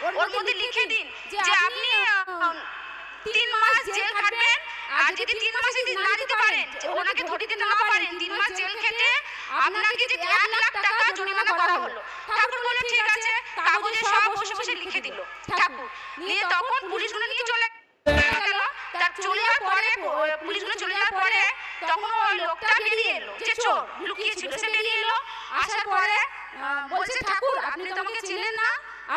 ওর মধ্যে লিখে দিন যে আপনি 3 মাস জেল খাটবেন, আর যদি 3 মাসে না দিতে পারেন, ওনাকে ধরে দিতে না পারেন, 3 মাস জেল খেটে আপনাকে যে 1 লাখ টাকা জরিমানা করা হলো। ঠাকুর বলল ঠিক আছে, কাগজে সব বসে বসে লিখে দিল ঠাকুর। নিয়ে তখন পুলিশগুলো নিয়ে চলে গেল। তার চলে যাওয়ার পরে পুলিশগুলো চলে যাওয়ার পরে তখন ওই লোকটা বেরিয়ে এলো, যে চোর লুকিয়ে ছিল সে বেরিয়ে এলো। আসার পরে বলছে ঠাকুর আপনি তো আমাকে চিনেন না,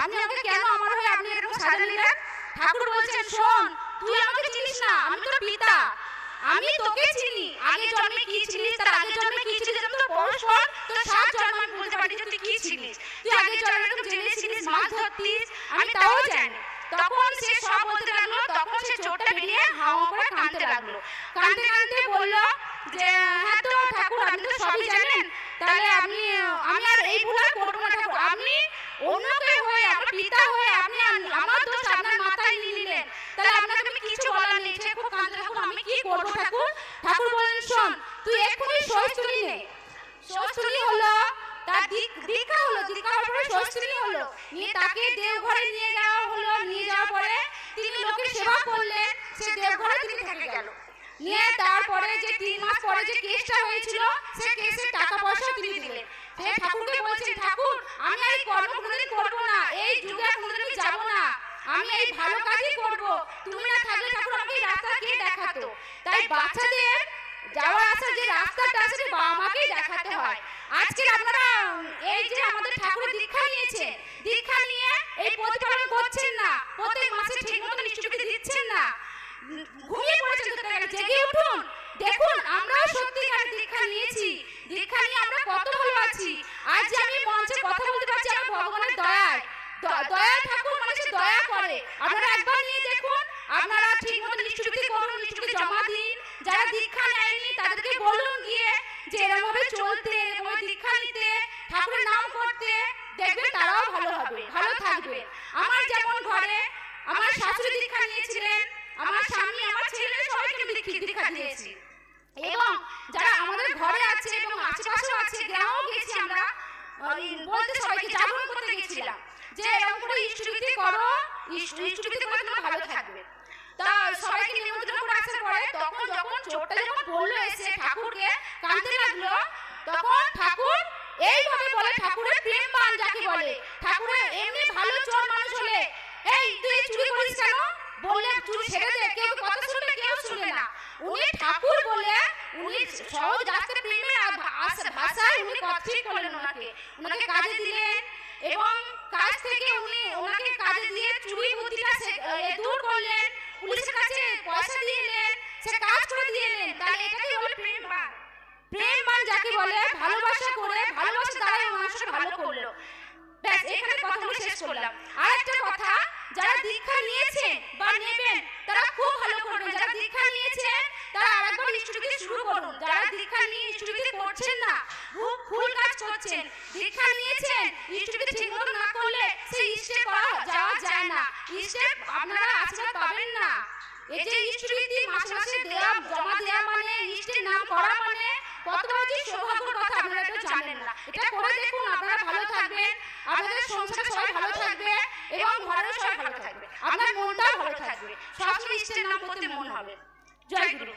আপনি আমাকে কেন আমার হয়ে আপনি এরকম সাজা নিলেন? ঠাকুর বলছেন শোন, তুই আমাকে চিনিস না, আমি তোর পিতা, আমি তোকে চিনি। আগে জন্মে কি ছিলিস, তার আগে জন্মে কি ছিলিস, তোর বয়স হল, তোর 7 জন্ম আমি বলতে পারি যে তুই কি ছিলিস। তুই আগে জন্মে এরকম জেলে ছিলিস, মাছ ধরতিস, আমি তাও জানি। তখন সে সব বলতে লাগলো। তখন সে চোরটা বেরিয়ে হাওয়া করে কাঁদতে লাগলো। কাঁদতে কাঁদতে বলল যে হ্যাঁ তো ঠাকুর আপনি তো সবই জানেন, তাহলে আমি আর এই ভুল আর করবো না ঠাকুর। আপনি অন্যকে হয়ে আমার পিতা হয়ে আপনি আমার দোষ আপনার মাথায় নিয়ে নিলেন, তাহলে আপনাকে আমি কিছু বলার নেই। সে খুব কাঁদতে ঠাকুর আমি কি করবো ঠাকুর? ঠাকুর বললেন শোন, তুই এক্ষুনি ষষ্ঠী নে। ষষ্ঠী হলো, তার দীক্ষা হলো, দীক্ষা হওয়ার পরে ষষ্ঠী হলো। নিয়ে তাকে দেওঘরে নিয়ে যাওয়া হলো। নিয়ে যাওয়ার পরে তিনি লোকের সেবা করলেন, সে দেওঘরে তিনি থেকে গেল। নিয়ে তারপরে যে 3 মাস পরে যে কেসটা হয়েছিল, সে কেসের টাকা পয়সা তিনি দিলেন। সে ঠাকুরকে বলছেন ঠাকুর আমি এই কর্ম কোনোদিন করবো না, এই যুগে কোনোদিন আমি যাবো না, আমি এই ভালো কাজই করবো। তুমি না থাকলে ঠাকুর আমাকে এই রাস্তা কে দেখাতো? তাই বাচ্চাদের যাওয়ার আসার যে রাস্তাটা আছে বাবা মাকেই দেখাতে হয়। আজকে আপনারা এই যে আমাদের ঠাকুরের দীক্ষা নিয়েছে, দীক্ষা নিয়ে এই প্রতিপালন করছেন না, প্রত্যেক মাসে ঠিক মতো নিশ্চিতি দিচ্ছেন না, ঘুমিয়ে পড়েছেন। জেগে উঠুন, দেখুন আমরাও সত্যিকার দীক্ষা নিয়েছি, দীক্ষা নিয়ে আমরা কত ভালো আছি। আজ যে আমি মঞ্চে কথা বলতে পারছি আমার ভগবানের দয়ায়। দয়া ঠাকুর মানে সে দয়া করে। আপনারা একবার নিয়ে দেখুন, আপনারা ঠিক মতো নিশ্চিতি করুন, নিশ্চিতি জমা দিন। যারা দীক্ষা নেয়নি তাদেরকে বলুন গিয়ে যে এরকমভাবে চলতে, এরকমভাবে দীক্ষা নিতে, ঠাকুরের নাম করতে, দেখবেন তারাও ভালো হবে, ভালো থাকবে। আমার যেমন ঘরে আমার শাশুড়ি দীক্ষা নিয়েছিলেন, আমার স্বামী, আমার ছেলে সবাইকে আমি দীক্ষা দিয়েছি। এবং যারা আমাদের ঘরে আছে এবং আশেপাশেও আছে, গ্রামেও গেছি আমরা, বলতে সবাইকে জাগরণ করতে গেছিলাম যে এরকম করে ইষ্টভীতি করো, ইষ্টভীতি করে তোমরা ভালো থাকবে। তা সবাইকে নিমন্ত্রণ করে আসার পরে তখন যখন চোরটা যখন বললো এসে ঠাকুরকে কাঁদতে লাগলো, তখন ঠাকুর এইভাবে বলে, ঠাকুরের প্রেম বান যাকে বলে, ঠাকুরের এমনি ভালো চোর মানুষ হলে এই তুই চুরি করিস কেন বললে চুরি ছেড়ে দে, কেউ কথা শুনবে, কেউ শুনবে না। উনি ঠাকুর বলে উনি সহজ রাস্তায় প্রেমের ভাষায় উনি ঠিক করলেন, ওনাকে কাজে দিলেন এবং কাজ থেকে উনি ওনাকে কাজে দিয়ে চুরি বুদ্ধিটা দূর করলেন, পুলিশের কাছে পয়সা দিয়ে এলেন, সে কাজ করে দিয়ে এলেন। তাহলে এটাকে বলে প্রেম বান। প্রেম বান যাকে বলে ভালোবাসা করে, ভালোবাসা দ্বারা মানুষকে ভালো করলো। ব্যাস এখানে কথাগুলো শেষ করলাম। আর একটা কথা, যারা দীক্ষা নিয়েছেন বা নেবেন তারা খুব ভালো করবেন। যারা দীক্ষা নিয়েছেন তারা আরেকবার ইষ্টভীতি শুরু করুন। যারা দীক্ষা নিয়ে ইষ্টভীতি করছেন না, খুব ভুল কাজ করছেন। দীক্ষা নিয়েছেন, ইষ্টভীতি ঠিকমতো না করলে সেই ইষ্টে যাওয়া যায় না, ইষ্টে আপনারা আশীর্বাদ পাবেন না। এই যে ইষ্টভীতি মাসে মাসে দেওয়া, জমা দেওয়া মানে, ইষ্টের নাম করা মানে কত বড় সৌভাগ্যের কথা আপনারা এটা জানেন না। এটা করে দেখুন, আপনারা ভালো থাকবেন, আপনাদের সংসার সবাই ভালো থাকবে এবং ঘরের সবাই ভালো থাকবে, আপনার মনটাও ভালো থাকবে, সবসময় ইষ্টের নাম করতে মন হবে। জয় গুরু।